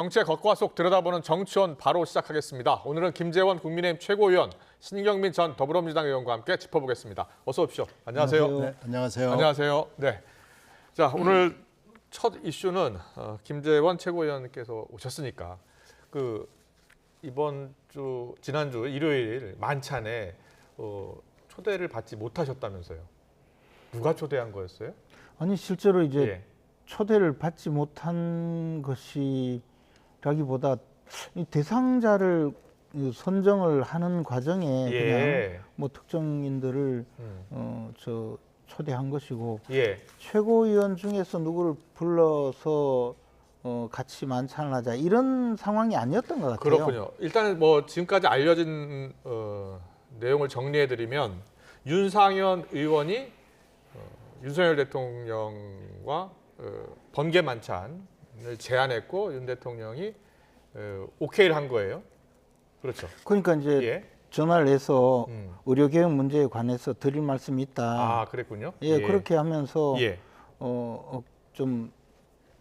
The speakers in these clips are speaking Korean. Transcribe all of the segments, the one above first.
정치의 겉과 속 들여다보는 정치원 바로 시작하겠습니다. 오늘은 김재원 국민의힘 최고위원, 신경민 전 더불어민주당 의원과 함께 짚어보겠습니다. 어서 오십시오. 안녕하세요. 네, 안녕하세요. 안녕하세요. 네. 자, 오늘 첫 이슈는 김재원 최고위원께서 오셨으니까 이번 주 지난주 일요일 만찬에 초대를 받지 못하셨다면서요. 누가 초대한 거였어요? 아니 실제로 이제 예. 초대를 받지 못한 것이라기보다 이 대상자를 선정을 하는 과정에 예. 그냥 뭐 특정인들을 초대한 것이고 예. 최고위원 중에서 누구를 불러서 같이 만찬을 하자 이런 상황이 아니었던 것 같아요. 그렇군요. 일단은 뭐 지금까지 알려진 내용을 정리해드리면 윤상현 의원이 윤석열 대통령과 번개 만찬을 제안했고 윤 대통령이 오케이를 한 거예요. 그렇죠. 그러니까 이제 예. 전화를 해서 의료개혁 문제에 관해서 드릴 말씀이 있다. 아, 그랬군요. 예, 그렇게 하면서 예. 좀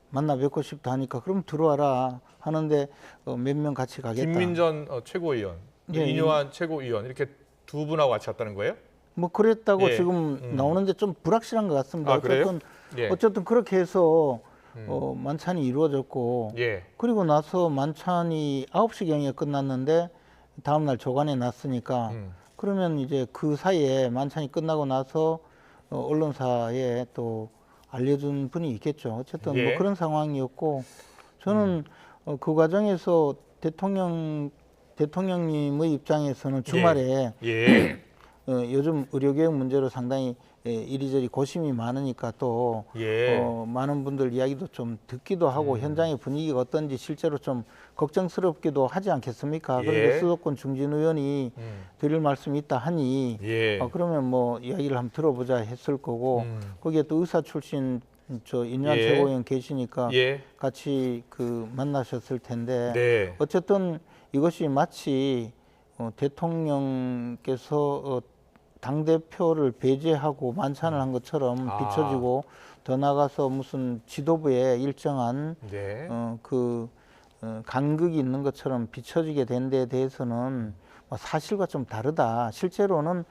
만나 뵙고 싶다 하니까 그럼 들어와라 하는데 몇 명 같이 가겠다. 김민전 최고위원, 네, 이뇨한 최고위원 이렇게 두 분하고 같이 갔다는 거예요? 뭐 그랬다고 예. 지금 나오는데 좀 불확실한 것 같습니다. 아, 그래요? 어쨌든 예. 어쨌든 그렇게 해서 만찬이 이루어졌고 예. 그리고 나서 만찬이 9시경에 끝났는데 다음 날 조간에 났으니까 그러면 이제 그 사이에 만찬이 끝나고 나서 언론사에 또 알려준 분이 있겠죠. 어쨌든 예. 뭐 그런 상황이었고 저는 그 과정에서 대통령님의 입장에서는 주말에 예. 요즘 의료개혁 문제로 상당히 이리저리 고심이 많으니까 또 예. 많은 분들 이야기도 좀 듣기도 하고 현장의 분위기가 어떤지 실제로 좀 걱정스럽기도 하지 않겠습니까? 예. 그런데 수도권 중진 의원이 드릴 말씀이 있다 하니 예. 그러면 뭐 이야기를 한번 들어보자 했을 거고 거기에 또 의사 출신 인류한 예. 최고위원 계시니까 예. 같이 만나셨을 텐데 네. 어쨌든 이것이 마치 대통령께서 당대표를 배제하고 만찬을 한 것처럼 비춰지고 더 나아가서 무슨 지도부에 일정한 네. 간극이 있는 것처럼 비춰지게 된 데에 대해서는 사실과 좀 다르다. 실제로는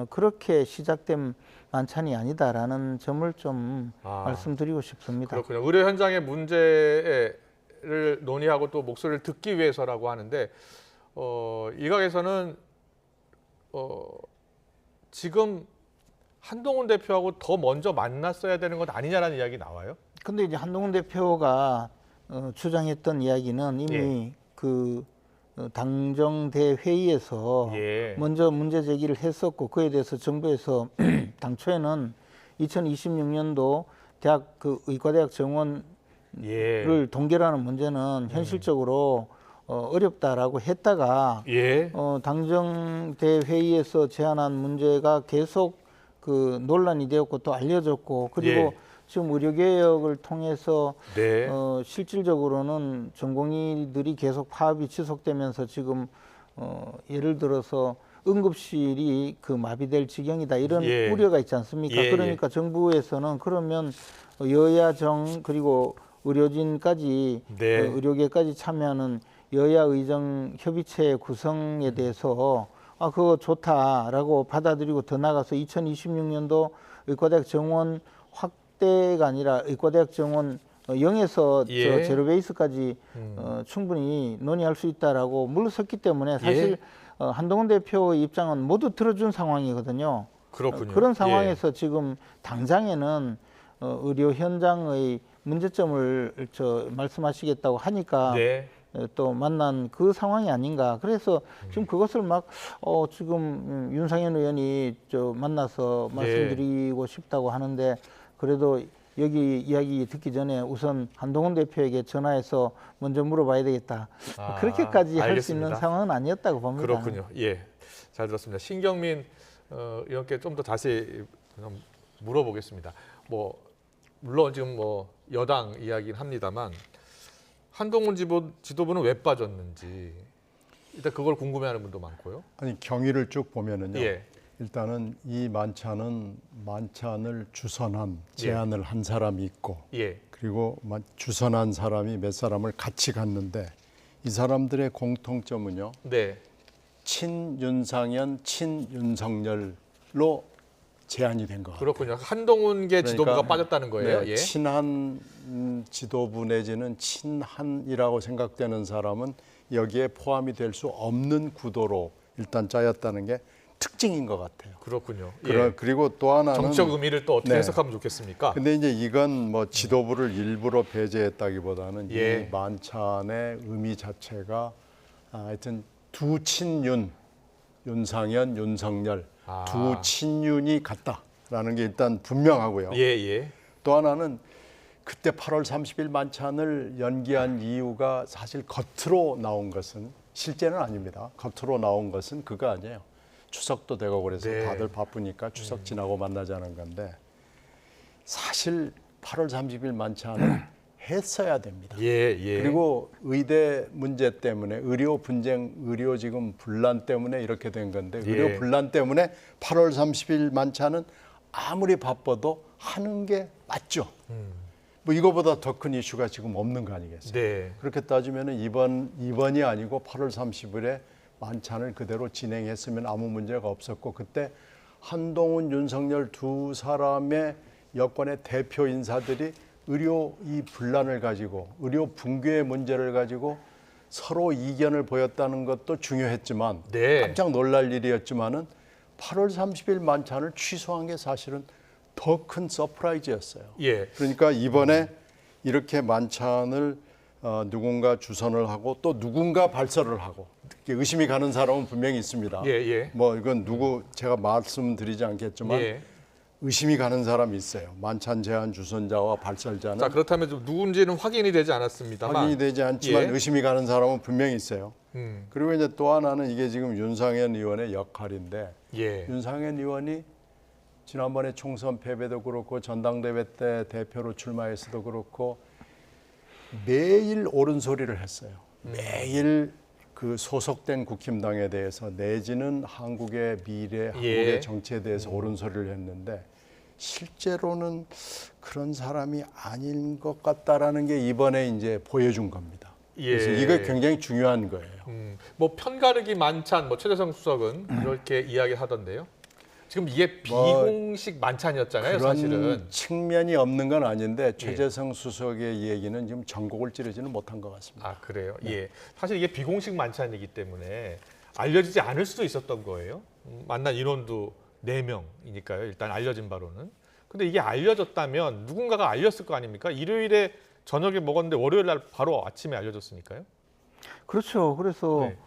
그렇게 시작된 만찬이 아니다라는 점을 좀 말씀드리고 싶습니다. 그렇군요. 의료 현장의 문제를 논의하고 또 목소리를 듣기 위해서라고 하는데 일각에서는 지금 한동훈 대표하고 더 먼저 만났어야 되는 것 아니냐라는 이야기 나와요. 근데 이제 한동훈 대표가 주장했던 이야기는 이미 당정대 회의에서 예. 먼저 문제 제기를 했었고 그에 대해서 정부에서 당초에는 2026년도 대학 의과대학 정원을 예. 동결하는 문제는 현실적으로 어렵다라고 했다가 예. 당정대 회의에서 제안한 문제가 계속 논란이 되었고 또 알려졌고 그리고 예. 지금 의료개혁을 통해서 네. 실질적으로는 전공의들이 계속 파업이 지속되면서 지금 예를 들어서 응급실이 마비될 지경이다 이런 예. 우려가 있지 않습니까? 예. 그러니까 정부에서는 그러면 여야정 그리고 의료진까지 네. 의료계까지 참여하는 여야의정 협의체 구성에 대해서 그거 좋다라고 받아들이고 더 나가서 2026년도 의과대학 정원 확대가 아니라 의과대학 정원 0에서 예. 제로 베이스까지 충분히 논의할 수 있다라고 물러섰기 때문에 사실 예. 한동훈 대표의 입장은 모두 들어준 상황이거든요. 그렇군요. 그런 상황에서 지금 당장에는 의료 현장의 문제점을 말씀하시겠다고 하니까 네. 또 만난 그 상황이 아닌가. 그래서 지금 그것을 지금 윤상현 의원이 만나서 말씀드리고 싶다고 하는데 그래도 여기 이야기 듣기 전에 우선 한동훈 대표에게 전화해서 먼저 물어봐야 되겠다. 그렇게까지 할 수 있는 상황은 아니었다고 봅니다. 그렇군요. 예, 잘 들었습니다. 신경민 의원께 좀 더 자세히 물어보겠습니다. 물론 지금 여당 이야기긴 합니다만 한동훈 지도부는 왜 빠졌는지 일단 그걸 궁금해하는 분도 많고요. 아니 경위를 쭉 보면은요. 예. 일단은 이 만찬을 주선한 제안을 한 사람이 있고 예. 그리고 주선한 사람이 몇 사람을 같이 갔는데 이 사람들의 공통점은요. 네. 친윤상현, 친윤석열로 제안이 된 것 같아요. 그렇군요. 한동훈계 지도부가 빠졌다는 거예요. 네, 예. 친한 지도부 내지는 친한이라고 생각되는 사람은 여기에 포함이 될 수 없는 구도로 일단 짜였다는 게 특징인 것 같아요. 그렇군요. 그리고 또 하나는 정치적 의미를 또 어떻게 네. 해석하면 좋겠습니까? 근데 이제 이건 뭐 지도부를 일부러 배제했다기보다는 예. 이 만찬의 의미 자체가 하여튼 두 친윤, 윤상현, 윤석열 두 친윤이 같다라는 게 일단 분명하고요. 예, 예. 또 하나는 그때 8월 30일 만찬을 연기한 이유가 사실 겉으로 나온 것은 실제는 아닙니다. 겉으로 나온 것은 그거 아니에요. 추석도 되고 그래서 네. 다들 바쁘니까 추석 지나고 만나자는 건데 사실 8월 30일 만찬을 했어야 됩니다. 예, 예. 그리고 의대 문제 때문에 의료 분쟁, 의료 지금 분란 때문에 이렇게 된 건데 예. 의료 분란 때문에 8월 30일 만찬은 아무리 바빠도 하는 게 맞죠. 뭐 이거보다 더 큰 이슈가 지금 없는 거 아니겠어요? 네. 그렇게 따지면은 이번이 아니고 8월 30일에 만찬을 그대로 진행했으면 아무 문제가 없었고 그때 한동훈, 윤석열 두 사람의 여권의 대표 인사들이 의료 이 분란을 가지고 의료 붕괴의 문제를 가지고 서로 이견을 보였다는 것도 중요했지만 네. 깜짝 놀랄 일이었지만은 8월 30일 만찬을 취소한 게 사실은 더 큰 서프라이즈였어요. 예. 그러니까 이번에 이렇게 만찬을 누군가 주선을 하고 또 누군가 발설을 하고 의심이 가는 사람은 분명히 있습니다. 예, 예. 뭐 이건 누구 제가 말씀드리지 않겠지만 예. 의심이 가는 사람이 있어요. 만찬 제안 주선자와 발설자는 자, 그렇다면 좀 누군지는 확인이 되지 않았습니다만 확인이 되지 않지만 예. 의심이 가는 사람은 분명히 있어요. 그리고 이제 또 하나는 이게 지금 윤상현 의원의 역할인데 예. 윤상현 의원이 지난번에 총선 패배도 그렇고 전당대회 때 대표로 출마해서도 그렇고 매일 옳은 소리를 했어요. 매일 그 소속된 국힘당에 대해서 내지는 한국의 미래, 한국의 정치에 대해서 옳은 소리를 했는데 실제로는 그런 사람이 아닌 것 같다라는 게 이번에 이제 보여준 겁니다. 그래서 예. 이게 굉장히 중요한 거예요. 뭐 편가르기 만찬, 뭐 최재성 수석은 이렇게 이야기하던데요. 지금 이게 뭐 비공식 만찬이었잖아요, 그런 사실은. 측면이 없는 건 아닌데 최재성 수석의 얘기는 지금 전곡을 찌르지는 못한 것 같습니다. 아, 그래요. 예. 사실 이게 비공식 만찬이기 때문에 알려지지 않을 수도 있었던 거예요. 만난 인원도 4명이니까요. 일단 알려진 바로는. 근데 이게 알려졌다면 누군가가 알렸을 거 아닙니까? 일요일에 저녁에 먹었는데 월요일 날 바로 아침에 알려졌으니까요. 그렇죠. 그래서 네.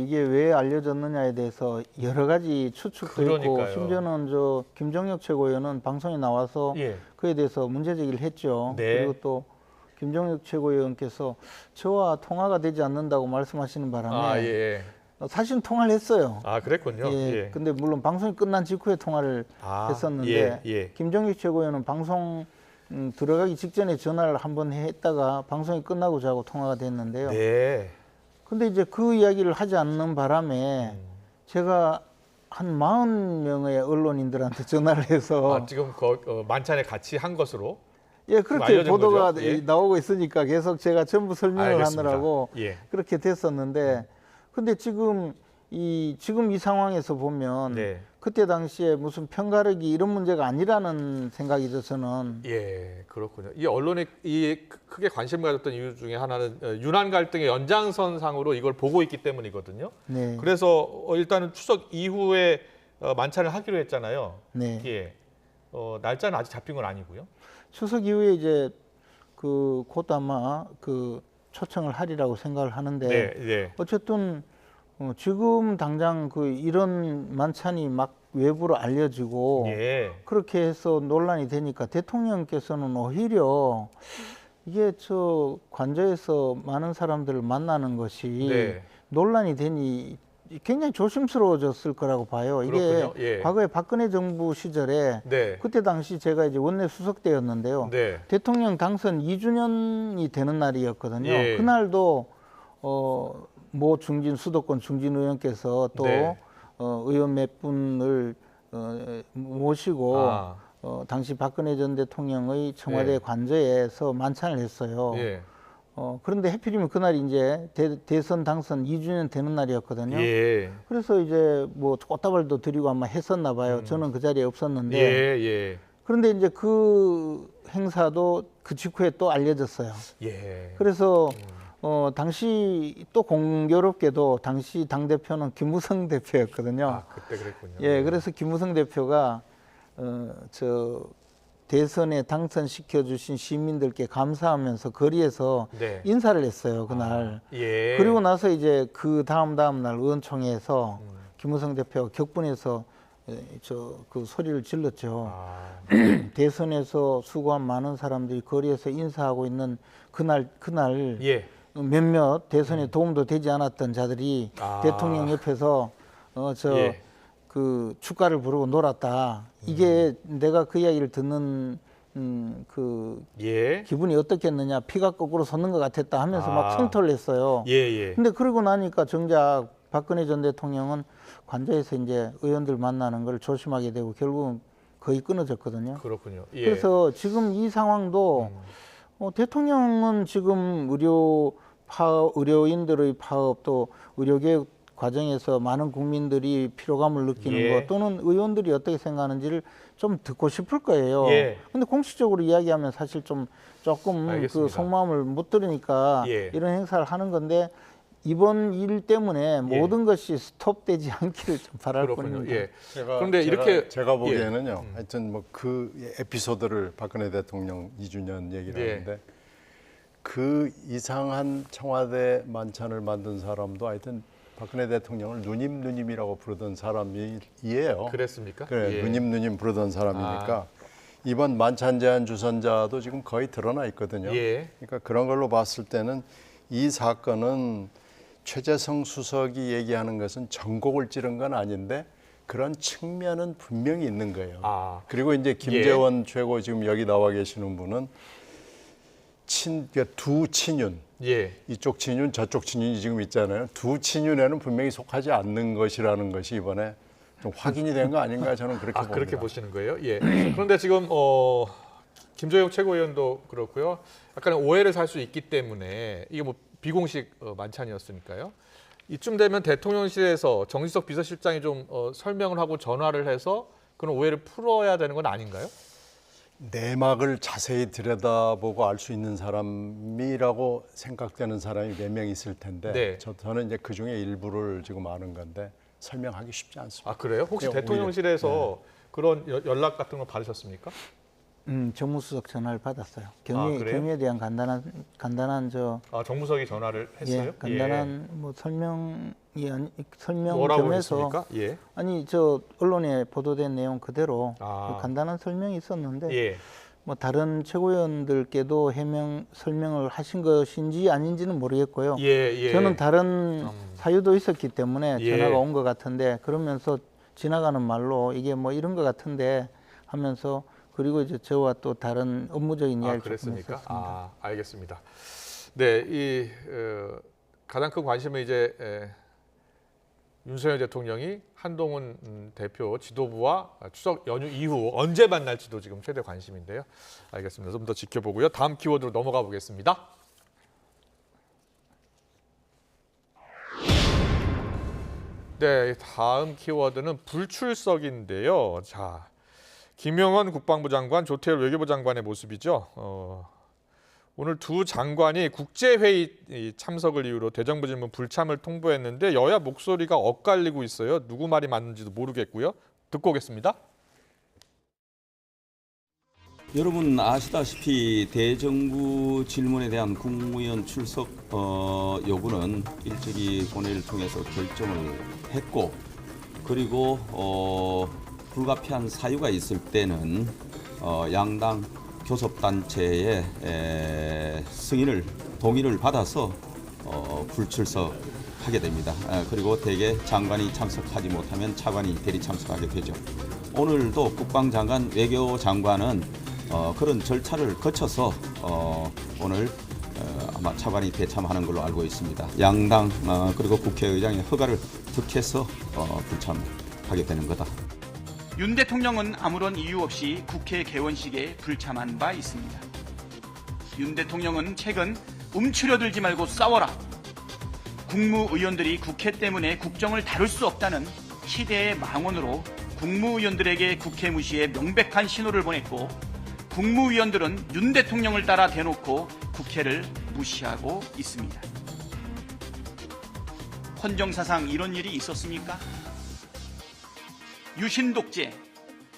이게 왜 알려졌느냐에 대해서 여러 가지 추측도 있고 그러니까요. 심지어는 저 김정혁 최고위원은 방송에 나와서 예. 그에 대해서 문제 제기를 했죠. 네. 그리고 또 김정혁 최고위원께서 저와 통화가 되지 않는다고 말씀하시는 바람에 아, 예. 사실은 통화를 했어요. 아, 그랬군요. 예. 예. 근데 물론 방송이 끝난 직후에 통화를 아, 했었는데 예, 예. 김정혁 최고위원은 방송 들어가기 직전에 전화를 한번 했다가 방송이 끝나고 저하고 통화가 됐는데요. 네. 근데 이제 그 이야기를 하지 않는 바람에 제가 한 40명의 언론인들한테 전화를 해서 아, 지금 만찬에 같이 한 것으로 예, 그렇게 알려진 보도가 거죠? 예. 나오고 있으니까 계속 제가 전부 설명을 알겠습니다. 하느라고 예. 그렇게 됐었는데 근데 지금 이 상황에서 보면 네. 그때 당시에 무슨 편가르기 이런 문제가 아니라는 생각이 들어서는 예, 그렇군요. 이 언론이 크게 관심을 가졌던 이유 중에 하나는 윤한 갈등의 연장선상으로 이걸 보고 있기 때문이거든요. 네. 그래서 일단은 추석 이후에 만찬을 하기로 했잖아요. 네. 예. 날짜는 아직 잡힌 건 아니고요. 추석 이후에 이제 곧 아마 초청을 하리라고 생각을 하는데 네, 네. 어쨌든 지금 당장 이런 만찬이 막 외부로 알려지고 예. 그렇게 해서 논란이 되니까 대통령께서는 오히려 이게 관저에서 많은 사람들을 만나는 것이 네. 논란이 되니 굉장히 조심스러워졌을 거라고 봐요. 이게 그렇군요. 예. 과거에 박근혜 정부 시절에 네. 그때 당시 제가 이제 원내 수석 때였는데요. 네. 대통령 당선 2주년이 되는 날이었거든요. 예. 그날도 모 수도권 중진 의원께서 또 네. 의원 몇 분을 모시고 당시 박근혜 전 대통령의 청와대 예. 관저에서 만찬을 했어요. 예. 그런데 하필이면 그날이 이제 대선 당선 2주년 되는 날이었거든요. 예. 그래서 이제 뭐 꽃다발도 드리고 아마 했었나 봐요. 저는 그 자리에 없었는데. 예. 그런데 이제 그 행사도 그 직후에 또 알려졌어요. 예. 그래서 당시 또 공교롭게도 당시 당대표는 김무성 대표였거든요. 아, 그때 그랬군요. 예, 그래서 김무성 대표가 저 대선에 당선시켜 주신 시민들께 감사하면서 거리에서 네. 인사를 했어요, 그날. 예. 그리고 나서 이제 그 다음 날 의원총회에서 김무성 대표가 격분해서 그 소리를 질렀죠. 아, 대선에서 수고한 많은 사람들이 거리에서 인사하고 있는 그날 예. 몇몇 대선에 도움도 되지 않았던 자들이 아. 대통령 옆에서 예. 그 축가를 부르고 놀았다. 이게 내가 그 이야기를 듣는 그 예. 기분이 어떻겠느냐. 피가 거꾸로 솟는 것 같았다 하면서 아. 막 성토를 했어요. 예. 근데 그러고 나니까 정작 박근혜 전 대통령은 관저에서 이제 의원들 만나는 걸 조심하게 되고 결국은 거의 끊어졌거든요. 그렇군요. 예. 그래서 지금 이 상황도 대통령은 지금 의료인들의 파업 또 의료개혁 과정에서 많은 국민들이 피로감을 느끼는 예. 것 또는 의원들이 어떻게 생각하는지를 좀 듣고 싶을 거예요. 예. 근데 공식적으로 이야기하면 사실 조금 그 알겠습니다. 속마음을 못 들으니까 예. 이런 행사를 하는 건데 이번 일 때문에 모든 것이 스톱되지 않기를 좀 바랄 그렇군요. 뿐입니다. 예. 그런데 이렇게 제가 보기에는요. 하여튼 뭐 그 에피소드를 박근혜 대통령 2주년 얘기를 예. 하는데 그 이상한 청와대 만찬을 만든 사람도 하여튼 박근혜 대통령을 누님이라고 부르던 사람이에요. 그랬습니까? 그래, 예. 누님 부르던 사람이니까 이번 만찬 제안 주선자도 지금 거의 드러나 있거든요. 예. 그러니까 그런 걸로 봤을 때는 이 사건은 최재성 수석이 얘기하는 것은 전곡을 찌른 건 아닌데 그런 측면은 분명히 있는 거예요. 아. 그리고 이제 김재원 최고 지금 여기 나와 계시는 분은 그러니까 두 친윤, 예. 이쪽 친윤 저쪽 친윤이 지금 있잖아요. 두 친윤에는 분명히 속하지 않는 것이라는 것이 이번에 좀 확인이 된 거 아닌가 저는 그렇게 봅니다. 그렇게 보시는 거예요? 예. 그런데 지금 김조영 최고위원도 그렇고요. 약간 오해를 살 수 있기 때문에 이게 뭐 비공식 만찬이었으니까요. 이쯤 되면 대통령실에서 정진석 비서실장이 좀 설명을 하고 전화를 해서 그런 오해를 풀어야 되는 건 아닌가요? 내막을 자세히 들여다보고 알 수 있는 사람이라고 생각되는 사람이 몇 명 있을 텐데 네. 저는 이제 그 중에 일부를 지금 아는 건데 설명하기 쉽지 않습니다. 아, 그래요? 혹시 그냥 대통령실에서 그런 연락 같은 걸 받으셨습니까? 정무수석 전화를 받았어요. 그래요? 경위에 대한 간단한 정무석이 전화를 했어요? 간단한 뭐 설명 뭐라고 겸해서 했습니까? 예. 아니 언론에 보도된 내용 그대로 간단한 설명이 있었는데 예. 뭐 다른 최고위원들께도 설명을 하신 것인지 아닌지는 모르겠고요. 예. 저는 다른 사유도 있었기 때문에 예. 전화가 온 것 같은데 그러면서 지나가는 말로 이게 뭐 이런 것 같은데 하면서 그리고 이제 저와 또 다른 업무적인 이야기를 조금 그랬습니까? 했었습니다. 알겠습니다. 네, 가장 큰 관심은 이제 윤석열 대통령이 한동훈 대표 지도부와 추석 연휴 이후 언제 만날지도 지금 최대 관심인데요. 알겠습니다. 좀 더 지켜보고요. 다음 키워드로 넘어가 보겠습니다. 네, 다음 키워드는 불출석인데요. 자, 김영헌 국방부 장관, 조태열 외교부 장관의 모습이죠. 오늘 두 장관이 국제회의 참석을 이유로 대정부 질문 불참을 통보했는데 여야 목소리가 엇갈리고 있어요. 누구 말이 맞는지도 모르겠고요. 듣고 오겠습니다. 여러분 아시다시피 대정부 질문에 대한 국무위원 출석 여부는 일찍이 본회의를 통해서 결정을 했고 그리고 불가피한 사유가 있을 때는 양당 교섭단체의 동의를 받아서 불출석하게 됩니다. 그리고 대개 장관이 참석하지 못하면 차관이 대리 참석하게 되죠. 오늘도 국방장관, 외교장관은 그런 절차를 거쳐서 오늘 아마 차관이 대참하는 걸로 알고 있습니다. 양당 그리고 국회의장의 허가를 득해서 불참하게 되는 거다. 윤 대통령은 아무런 이유 없이 국회 개원식에 불참한 바 있습니다. 윤 대통령은 최근 움츠려들지 말고 싸워라. 국무의원들이 국회 때문에 국정을 다룰 수 없다는 시대의 망언으로 국무위원들에게 국회 무시의 명백한 신호를 보냈고 국무위원들은 윤 대통령을 따라 대놓고 국회를 무시하고 있습니다. 헌정사상 이런 일이 있었습니까? 유신 독재,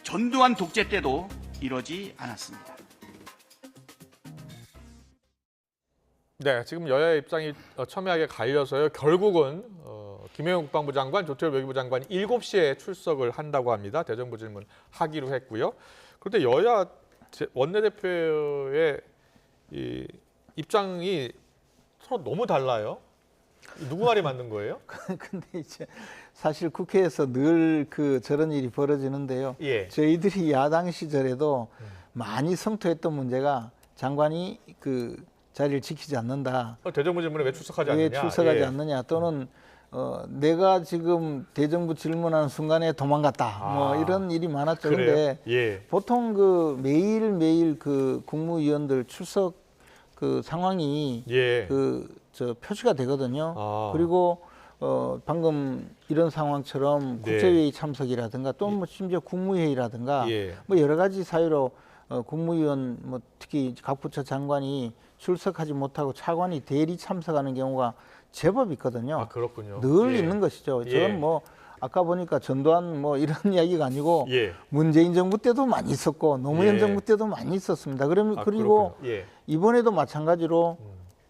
전두환 독재 때도 이러지 않았습니다. 네, 지금 여야의 입장이 첨예하게 갈려서요. 결국은 김영현 국방부 장관, 조태열 외교부 장관이 7시에 출석을 한다고 합니다. 대정부 질문 하기로 했고요. 그런데 여야 원내대표의 이 입장이 서로 너무 달라요. 누구 말이 맞는 거예요? 근데 이제 사실 국회에서 늘 저런 일이 벌어지는데요. 예. 저희들이 야당 시절에도 많이 성토했던 문제가 장관이 자리를 지키지 않는다. 대정부 질문에 왜 출석하지 않느냐? 왜 출석하지 예. 않느냐 또는 내가 지금 대정부 질문하는 순간에 도망갔다. 뭐 이런 일이 많았죠. 그래요? 그런데 예. 보통 매일매일 국무위원들 출석 상황이 예. 표시가 되거든요. 아. 그리고 방금 이런 상황처럼 네. 국제회의 참석이라든가 또는 뭐 심지어 국무회의라든가 예. 뭐 여러 가지 사유로 국무위원 뭐 특히 각 부처 장관이 출석하지 못하고 차관이 대리 참석하는 경우가 제법 있거든요. 아, 그렇군요. 늘 예. 있는 것이죠. 예. 저는 뭐 아까 보니까 전두환 뭐 이런 이야기가 아니고 예. 문재인 정부 때도 많이 있었고 노무현 예. 정부 때도 많이 있었습니다. 그리고 그렇군요. 예. 이번에도 마찬가지로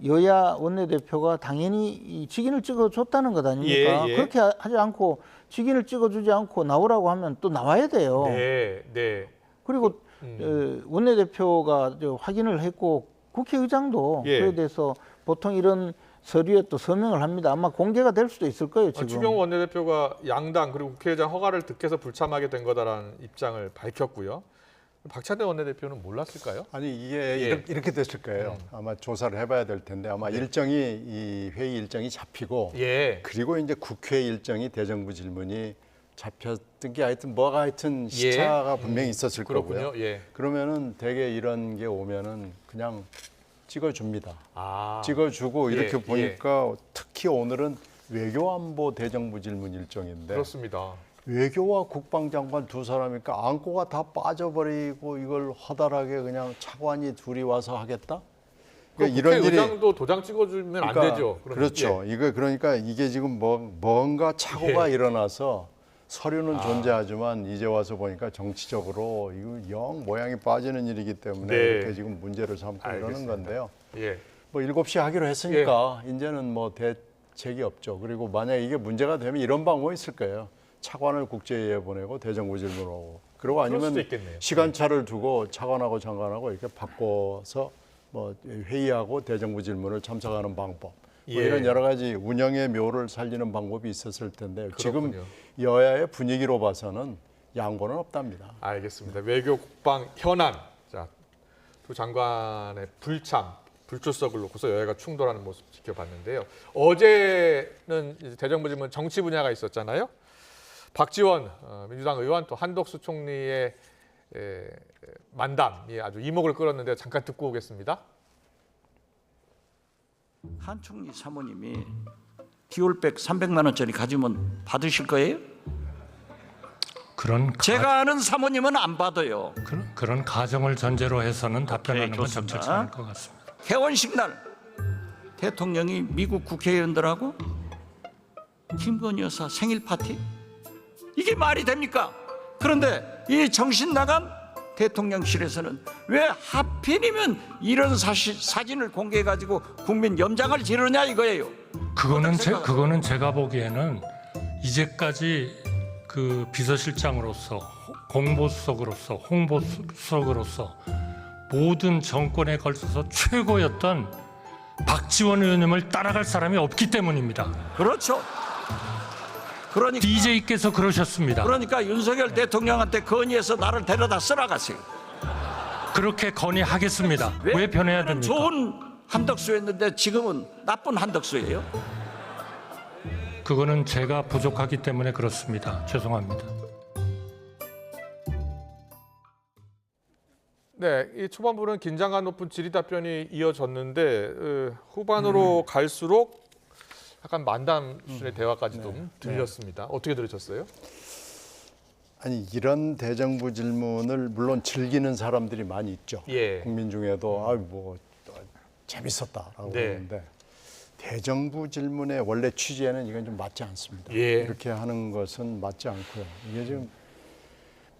여야 원내대표가 당연히 이 직인을 찍어줬다는 것 아닙니까? 예, 예. 그렇게 하지 않고 직인을 찍어주지 않고 나오라고 하면 또 나와야 돼요. 네, 네. 그리고 원내대표가 확인을 했고 국회의장도 예. 그에 대해서 보통 이런 서류에 또 서명을 합니다. 아마 공개가 될 수도 있을 거예요. 지금. 추경호 원내대표가 양당 그리고 국회의장 허가를 득해서 불참하게 된 거다라는 입장을 밝혔고요. 박찬대 원내대표는 몰랐을까요? 아니 이게 예. 이렇게 됐을 거예요. 아마 조사를 해봐야 될 텐데 아마 일정이 이 회의 일정이 잡히고 예. 그리고 이제 국회 일정이 대정부 질문이 잡혔던 게 하여튼 시차가 분명히 있었을 그렇군요. 거고요. 예. 그러면은 대개 이런 게 오면은 그냥 찍어줍니다. 아. 찍어주고 예, 이렇게 예. 보니까 특히 오늘은 외교안보 대정부 질문 일정인데 그렇습니다. 외교와 국방장관 두 사람이니까 안고가 다 빠져버리고 이걸 허달하게 그냥 차관이 둘이 와서 하겠다? 그러니까 이런 일이 국회의장도 도장 찍어주면 안 되죠. 그러면. 그렇죠. 그러니까 이게 지금 뭔가 착오가 예. 일어나서 서류는 존재하지만 이제 와서 보니까 정치적으로 이거 영 모양이 빠지는 일이기 때문에 네. 이렇게 지금 문제를 삼고 이러는 알겠습니다. 건데요. 예. 뭐 7시에 하기로 했으니까 이제는 뭐 대책이 없죠. 그리고 만약에 이게 문제가 되면 이런 방법이 있을 거예요. 차관을 국제회의에 보내고 대정부 질문하고 그리고 그럴 수도 아니면 있겠네요. 시간차를 두고 차관하고 장관하고 이렇게 바꿔서 뭐 회의하고 대정부 질문을 참석하는 방법 뭐 예. 이런 여러 가지 운영의 묘를 살리는 방법이 있었을 텐데 지금 그렇군요. 여야의 분위기로 봐서는 양보는 없답니다. 알겠습니다. 외교, 국방, 현안. 자, 두 장관의 불출석을 놓고서 여야가 충돌하는 모습 지켜봤는데요. 어제는 이제 대정부 질문 정치 분야가 있었잖아요. 박지원 민주당 의원 또 한덕수 총리의 만담이 아주 이목을 끌었는데 잠깐 듣고 오겠습니다. 한 총리 사모님이 디올백 300만 원짜리 가지면 받으실 거예요? 제가 아는 사모님은 안 받아요. 그런 가정을 전제로 해서는 답변하는 건 좋습니다. 적절치 않을 것 같습니다. 개원식 날 대통령이 미국 국회의원들하고 김건희 여사 생일 파티? 이게 말이 됩니까? 그런데 이 정신 나간 대통령실에서는 왜 하필이면 이런 사진을 공개해 가지고 국민 염장을 지르냐 이거예요. 그거는 제가 보기에는 이제까지 그 비서실장으로서 공보수석으로서 홍보수석으로서 모든 정권에 걸쳐서 최고였던 박지원 의원님을 따라갈 사람이 없기 때문입니다. 그렇죠. 그러니까 DJ께서 그러셨습니다. 그러니까 윤석열 대통령한테 건의해서 나를 데려다 쓰라가세요. 그렇게 건의하겠습니다. 왜 변해야 됩니까? 좋은 한덕수였는데 지금은 나쁜 한덕수예요. 그거는 제가 부족하기 때문에 그렇습니다. 죄송합니다. 네, 이 초반부는 긴장감 높은 질의 답변이 이어졌는데 후반으로 갈수록 약간 만담 수준의 대화까지 좀 들렸습니다. 어떻게 들으셨어요? 아니 이런 대정부 질문을 물론 즐기는 사람들이 많이 있죠. 예. 국민 중에도 아뭐 재밌었다라고 네. 그러는데 대정부 질문의 원래 취지에는 이건 좀 맞지 않습니다. 예. 이렇게 하는 것은 맞지 않고요. 이게 지금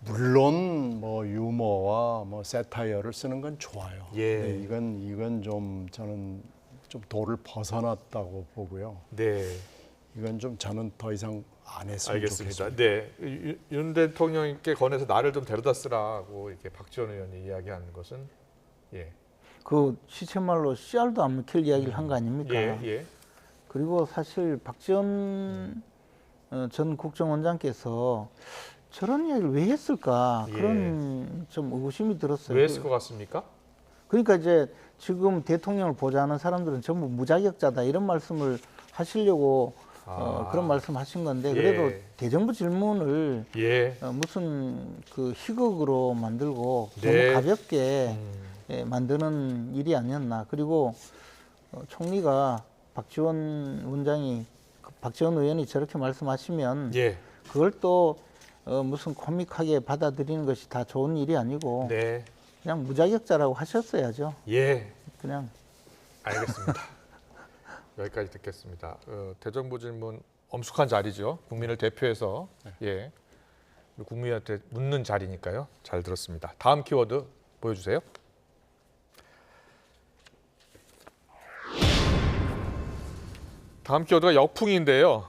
물론 뭐 유머와 뭐 세타이어를 쓰는 건 좋아요. 예. 네, 이건 좀 저는 좀 도를 벗어났다고 보고요. 네, 이건 좀 저는 더 이상 안 했으면 알겠습니다. 좋겠습니다. 네, 윤 대통령께 권해서 나를 좀 데려다 쓰라고 이렇게 박지원 의원이 이야기하는 것은 예, 그 시체말로 씨알도 안 먹힐 이야기를 한 거 아닙니까? 예. 그리고 사실 박지원 전 국정원장께서 저런 이야기를 왜 했을까 예. 그런 좀 의구심이 들었어요. 왜 했을 것 같습니까? 그러니까 이제 지금 대통령을 보좌하는 사람들은 전부 무자격자다 이런 말씀을 하시려고 그런 말씀하신 건데 그래도 예. 대정부 질문을 예, 무슨 그 희극으로 만들고 네. 너무 가볍게 만드는 일이 아니었나. 그리고 총리가 박지원 원장이 박지원 의원이 저렇게 말씀하시면 예, 그걸 또 무슨 코믹하게 받아들이는 것이 다 좋은 일이 아니고 네, 그냥 무자격자라고 하셨어야죠. 예. 그냥 알겠습니다. 여기까지 듣겠습니다. 대정부 질문 엄숙한 자리죠. 국민을 대표해서 예, 국민한테 묻는 자리니까요. 잘 들었습니다. 다음 키워드 보여주세요. 다음 키워드가 역풍인데요.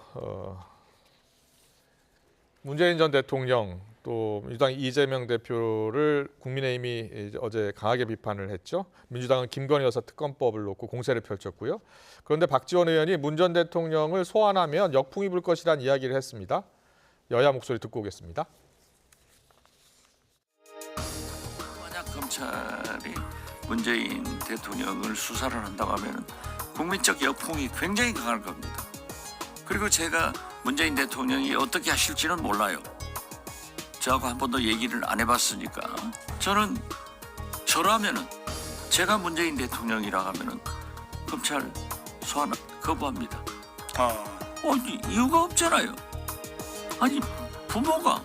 문재인 전 대통령 또 민주당 이재명 대표를 국민의힘이 어제 강하게 비판을 했죠. 민주당은 김건희 여사 특검법을 놓고 공세를 펼쳤고요. 그런데 박지원 의원이 문 전 대통령을 소환하면 역풍이 불 것이라는 이야기를 했습니다. 여야 목소리 듣고 오겠습니다. 만약 검찰이 문재인 대통령을 수사를 한다고 하면 국민적 역풍이 굉장히 강할 겁니다. 그리고 제가 문재인 대통령이 어떻게 하실지는 몰라요. 저하고 한 번도 얘기를 안 해봤으니까 저는 저라면은 제가 문재인 대통령이라 하면은 검찰 소환 거부합니다. 아니 이유가 없잖아요. 아니 부모가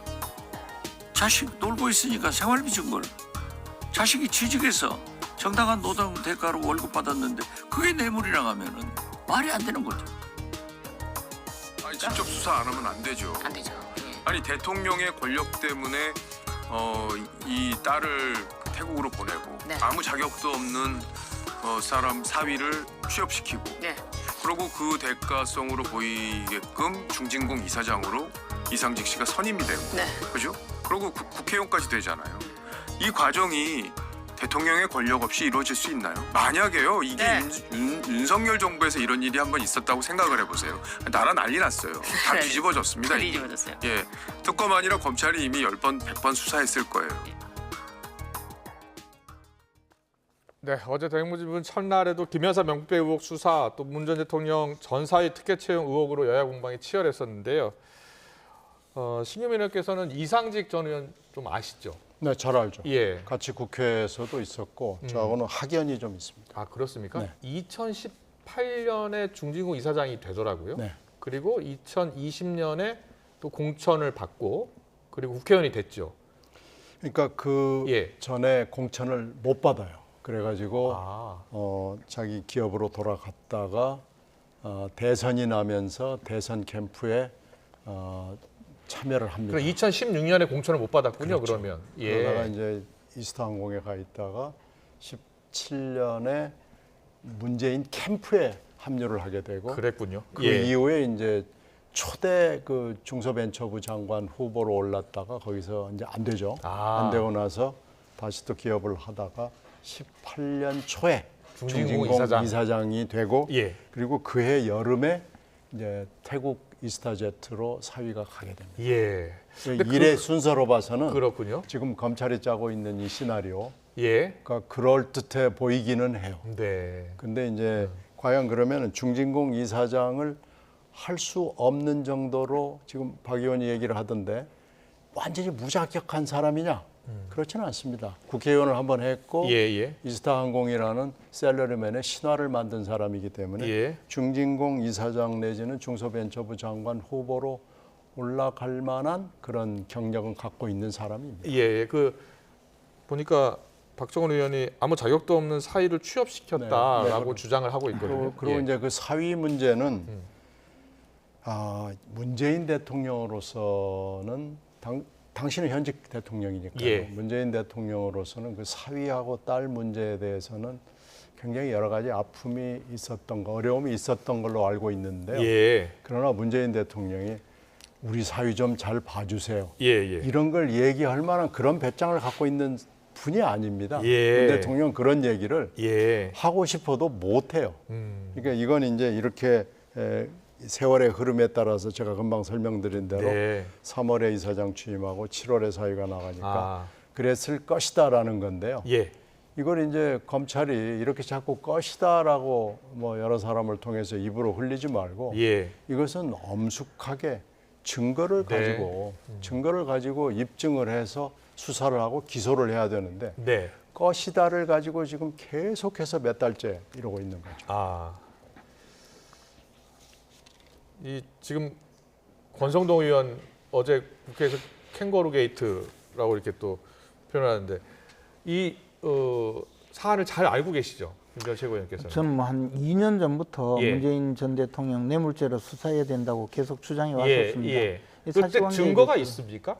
자식 놀고 있으니까 생활비 준 걸 자식이 취직해서 정당한 노동 대가로 월급 받았는데 그게 뇌물이라 하면은 말이 안 되는 거죠. 아니 직접 수사 안 하면 안 되죠. 안 되죠. 예. 아니 대통령의 권력 때문에 이 딸을 태국으로 보내고 네. 아무 자격도 없는 사람 사위를 취업시키고 네. 그리고 그 대가성으로 보이게끔 중진공 이사장으로 이상직 씨가 선임이 되고 네. 그죠? 그리고 국회의원까지 되잖아요. 이 과정이 대통령의 권력 없이 이루어질 수 있나요? 만약에요, 이게 네. 윤석열 정부에서 이런 일이 한번 있었다고 생각을 해보세요. 나라 난리 났어요. 다 네. 뒤집어졌습니다. 다 이게. 뒤집어졌어요. 예, 특검 아니라 검찰이 이미 10번, 100번 수사했을 거예요. 네, 어제 대정부질문 첫날에도 김여사 명부배 의혹 수사 또 문 전 대통령 전사위 특혜 채용 의혹으로 여야 공방이 치열했었는데요. 신규민 의원께서는 이상직 전 의원 좀 아시죠? 네, 잘 알죠. 예. 같이 국회에서도 있었고 저하고는 학연이 좀 있습니다. 아 그렇습니까? 네. 2018년에 중진공 이사장이 되더라고요. 네. 그리고 2020년에 또 공천을 받고 그리고 국회의원이 됐죠. 그러니까 그 예. 전에 공천을 못 받아요. 그래가지고 아, 자기 기업으로 돌아갔다가 대선이 나면서 대선 캠프에 참여를 합니다. 그럼 2016년에 공천을 못 받았군요. 그렇죠. 그러면 그러다가 이제 이스타항공에 가 있다가 17년에 문재인 캠프에 합류를 하게 되고 그랬군요. 그 예. 이후에 이제 초대 그 중소벤처부 장관 후보로 올랐다가 거기서 이제 안 되죠. 아. 안 되고 나서 다시 또 기업을 하다가 18년 초에 중진공 중진공 이사장. 이사장이 되고 예. 그리고 그해 여름에 이제 태국 이스타제트로 사위가 가게 됩니다. 예. 근데 일의 순서로 봐서는 그렇군요. 지금 검찰이 짜고 있는 이 시나리오, 예. 그러니까 그럴 듯해 보이기는 해요. 네. 근데 이제 과연 그러면 중진공 이사장을 할 수 없는 정도로 지금 박 의원이 얘기를 하던데 완전히 무자격한 사람이냐? 그렇지는 않습니다. 국회의원을 한번 했고 예. 이스타항공이라는 셀러리맨의 신화를 만든 사람이기 때문에 예. 중진공 이사장 내지는 중소벤처부 장관 후보로 올라갈 만한 그런 경력은 갖고 있는 사람입니다. 예. 그 보니까 박정원 의원이 아무 자격도 없는 사위를 취업시켰다라고 네. 주장을 하고 있거든요. 그리고 예. 이제 그 사위 문제는 문재인 대통령으로서는 당신은 현직 대통령이니까요. 예. 문재인 대통령으로서는 그 사위하고 딸 문제에 대해서는 굉장히 여러 가지 아픔이 있었던 거, 어려움이 있었던 걸로 알고 있는데요. 예. 그러나 문재인 대통령이 우리 사위 좀 잘 봐주세요. 예. 이런 걸 얘기할 만한 그런 배짱을 갖고 있는 분이 아닙니다. 예. 문 대통령 그런 얘기를 예. 하고 싶어도 못해요. 그러니까 이건 이제 이렇게 세월의 흐름에 따라서 제가 금방 설명드린 대로 네. 3월에 이사장 취임하고 7월에 사위가 나가니까 아. 그랬을 것이다라는 건데요. 예. 이걸 이제 검찰이 이렇게 자꾸 것이다라고 뭐 여러 사람을 통해서 입으로 흘리지 말고 예. 이것은 엄숙하게 증거를 네. 가지고 입증을 해서 수사를 하고 기소를 해야 되는데 네. 것이다를 가지고 지금 계속해서 몇 달째 이러고 있는 거죠. 아. 이 지금 권성동 의원 어제 국회에서 캥거루 게이트라고 이렇게 또 표현하는데 이 사안을 잘 알고 계시죠? 김재원 최고위원께서는. 저는 뭐 한 2년 전부터 예. 문재인 전 대통령 뇌물죄로 수사해야 된다고 계속 주장해 왔었습니다. 예. 이 그때 사실관계에 증거가 대해서 있습니까?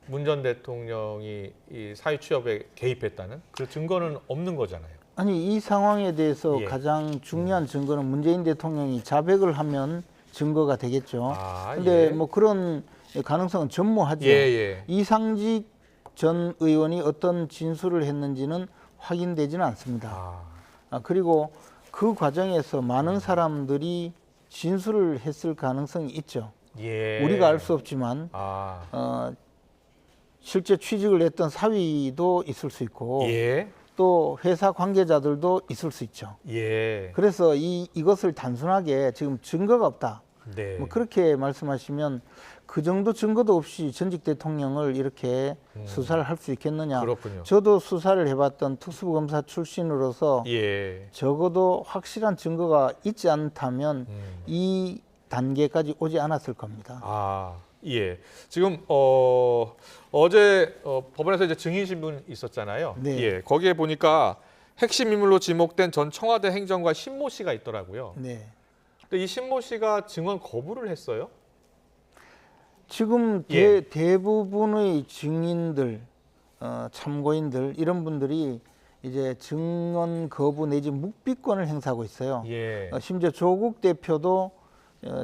문 전 대통령이 이 사회 취업에 개입했다는 그 증거는 없는 거잖아요. 아니 이 상황에 대해서 예. 가장 중요한 증거는 문재인 대통령이 자백을 하면 증거가 되겠죠. 아, 근데 예. 뭐 그런 가능성은 전무하죠. 예. 이상직 전 의원이 어떤 진술을 했는지는 확인되지는 않습니다. 그리고 그 과정에서 많은 사람들이 진술을 했을 가능성이 있죠. 예. 우리가 알 수 없지만 실제 취직을 했던 사위도 있을 수 있고 예. 또 회사 관계자들도 있을 수 있죠. 예. 그래서 이것을 단순하게 지금 증거가 없다. 네. 뭐 그렇게 말씀하시면 그 정도 증거도 없이 전직 대통령을 이렇게 수사를 할 수 있겠느냐. 그렇군요. 저도 수사를 해봤던 특수검사 출신으로서 예. 적어도 확실한 증거가 있지 않다면 이 단계까지 오지 않았을 겁니다. 예. 지금 어제 법원에서 이제 증인 신문 있었잖아요. 네. 예. 거기에 보니까 핵심 인물로 지목된 전 청와대 행정관 신모 씨가 있더라고요. 네. 근데 이 신모 씨가 증언 거부를 했어요. 지금 예. 대부분의 증인들, 참고인들 이런 분들이 이제 증언 거부 내지 묵비권을 행사하고 있어요. 예. 심지어 조국 대표도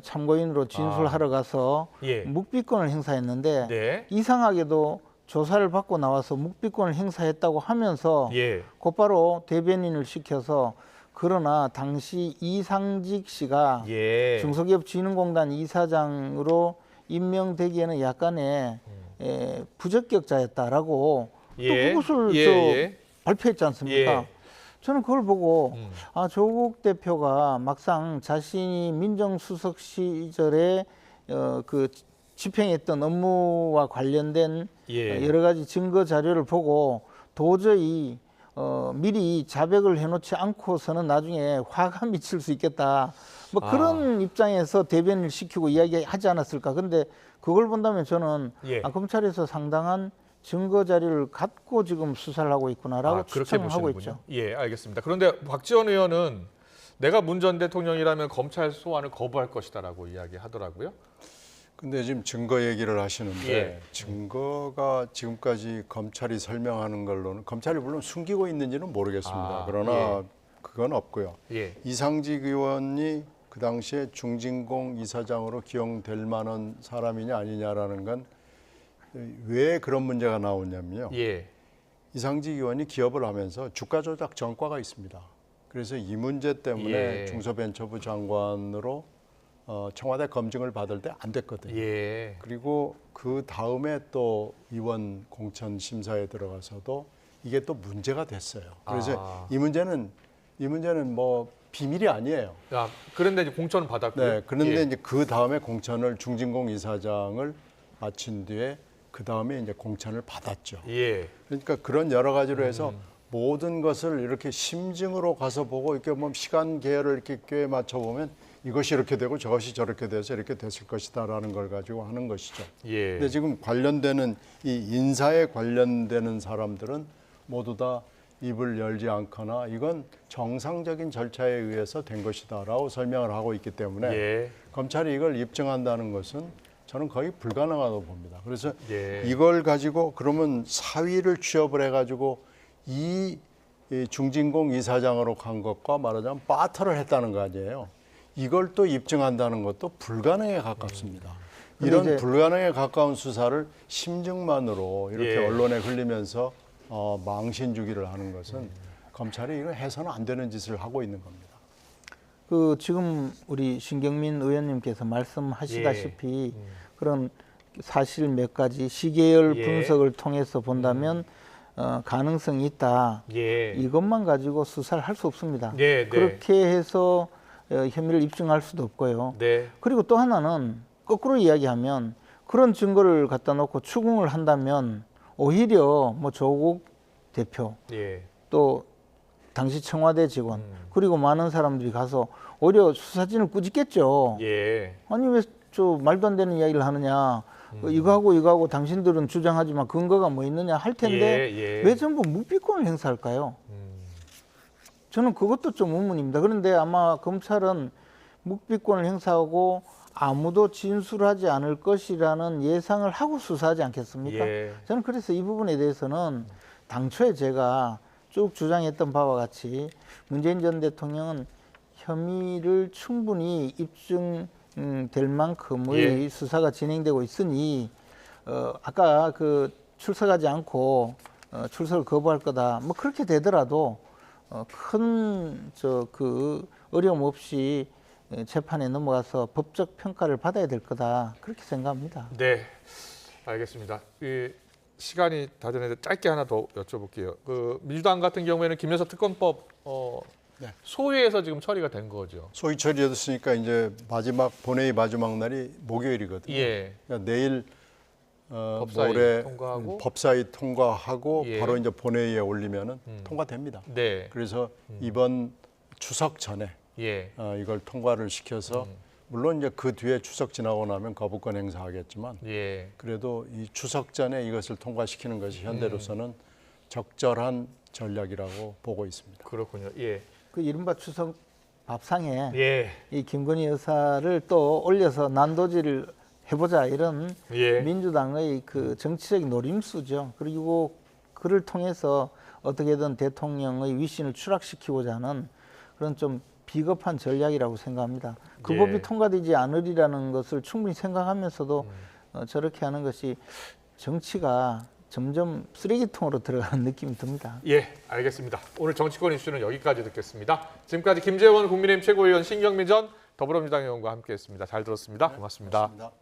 참고인으로 진술하러 가서 예. 묵비권을 행사했는데 네. 이상하게도 조사를 받고 나와서 묵비권을 행사했다고 하면서 예. 곧바로 대변인을 시켜서 그러나 당시 이상직 씨가 예. 중소기업진흥공단 이사장으로 임명되기에는 약간의 부적격자였다라고 예. 또 그것을 예. 발표했지 않습니까? 예. 저는 그걸 보고 조국 대표가 막상 자신이 민정수석 시절에 그 집행했던 업무와 관련된 예. 여러 가지 증거 자료를 보고 도저히 미리 자백을 해놓지 않고서는 나중에 화가 미칠 수 있겠다. 뭐 그런 입장에서 대변을 시키고 이야기하지 않았을까. 근데 그걸 본다면 저는 예. 검찰에서 상당한 증거 자료를 갖고 지금 수사를 하고 있구나라고 그렇게 추정을 하고 보시는군요. 있죠. 예, 알겠습니다. 그런데 박지원 의원은 내가 문 전 대통령이라면 검찰 소환을 거부할 것이다라고 이야기하더라고요. 근데 지금 증거 얘기를 하시는데 예. 증거가 지금까지 검찰이 설명하는 걸로는 검찰이 물론 숨기고 있는지는 모르겠습니다. 그러나 예. 그건 없고요. 예. 이상직 의원이 그 당시에 중진공 이사장으로 기용될 만한 사람이냐 아니냐라는 건 왜 그런 문제가 나오냐면요. 예. 이상직 의원이 기업을 하면서 주가 조작 전과가 있습니다. 그래서 이 문제 때문에 예. 중소벤처부 장관으로 청와대 검증을 받을 때 안 됐거든요. 예. 그리고 그 다음에 또 의원 공천 심사에 들어가서도 이게 또 문제가 됐어요. 그래서 이 문제는 뭐 비밀이 아니에요. 그런데 이제 공천을 받았고요. 네, 그런데 예. 이제 그 다음에 공천을 중진공 이사장을 마친 뒤에 그 다음에 이제 공천을 받았죠. 예. 그러니까 그런 여러 가지로 해서 모든 것을 이렇게 심증으로 가서 보고 이렇게 뭐 시간 계열을 이렇게 꽤 맞춰 보면 이것이 이렇게 되고 저것이 저렇게 돼서 이렇게 됐을 것이다라는 걸 가지고 하는 것이죠. 예. 근데 지금 관련되는 이 인사에 관련되는 사람들은 모두 다 입을 열지 않거나 이건 정상적인 절차에 의해서 된 것이다라고 설명을 하고 있기 때문에 예. 검찰이 이걸 입증한다는 것은 저는 거의 불가능하다고 봅니다. 그래서 예. 이걸 가지고 그러면 사위를 취업을 해가지고 이 중진공 이사장으로 간 것과 말하자면 바터를 했다는 거 아니에요. 이걸 또 입증한다는 것도 불가능에 가깝습니다. 이런 이제 불가능에 가까운 수사를 심증만으로 이렇게 예. 언론에 흘리면서 망신 주기를 하는 것은 검찰이 이거 해서는 안 되는 짓을 하고 있는 겁니다. 그 지금 우리 신경민 의원님께서 말씀하시다시피 그런 사실 몇 가지 시계열 예. 분석을 통해서 본다면 가능성이 있다. 예. 이것만 가지고 수사를 할 수 없습니다. 네, 네. 그렇게 해서 혐의를 입증할 수도 없고요. 네. 그리고 또 하나는 거꾸로 이야기하면 그런 증거를 갖다 놓고 추궁을 한다면 오히려 뭐 조국 대표 예. 또 당시 청와대 직원 그리고 많은 사람들이 가서 오히려 수사진을 꾸짖겠죠. 예. 아니 왜 저 말도 안 되는 이야기를 하느냐. 이거하고 당신들은 주장하지만 근거가 뭐 있느냐 할 텐데 예, 예. 왜 전부 묵비권을 행사할까요? 저는 그것도 좀 의문입니다. 그런데 아마 검찰은 묵비권을 행사하고 아무도 진술하지 않을 것이라는 예상을 하고 수사하지 않겠습니까? 예. 저는 그래서 이 부분에 대해서는 당초에 제가 쭉 주장했던 바와 같이 문재인 전 대통령은 혐의를 충분히 입증될 만큼의 예. 수사가 진행되고 있으니 아까 그 출석하지 않고 출석을 거부할 거다. 뭐 그렇게 되더라도 큰 그 어려움 없이 재판에 넘어가서 법적 평가를 받아야 될 거다. 그렇게 생각합니다. 네. 알겠습니다. 시간이 다 되는데 짧게 하나 더 여쭤볼게요. 그 민주당 같은 경우에는 김여사 특검법 네. 소위에서 지금 처리가 된 거죠. 소위 처리됐으니까 이제 본회의 마지막 날이 목요일이거든요. 예. 그러니까 내일 법사위 모레 통과하고? 법사위 통과하고 예. 바로 이제 본회의에 올리면은 통과됩니다. 네. 그래서 이번 추석 전에 예. 이걸 통과를 시켜서 물론 이제 그 뒤에 추석 지나고 나면 거부권 행사하겠지만 예. 그래도 이 추석 전에 이것을 통과시키는 것이 현대로서는 적절한 전략이라고 보고 있습니다. 그렇군요. 예. 그 이른바 추석 밥상에 예. 이 김건희 여사를 또 올려서 난도질을 해보자 이런 예. 민주당의 그 정치적인 노림수죠. 그리고 그를 통해서 어떻게든 대통령의 위신을 추락시키고자 하는 그런 좀 비겁한 전략이라고 생각합니다. 그 예. 법이 통과되지 않으리라는 것을 충분히 생각하면서도 저렇게 하는 것이 정치가 점점 쓰레기통으로 들어가는 느낌이 듭니다. 예, 알겠습니다. 오늘 정치권 이슈는 여기까지 듣겠습니다. 지금까지 김재원 국민의힘 최고위원, 신경민 전 더불어민주당 의원과 함께했습니다. 잘 들었습니다. 고맙습니다. 고맙습니다.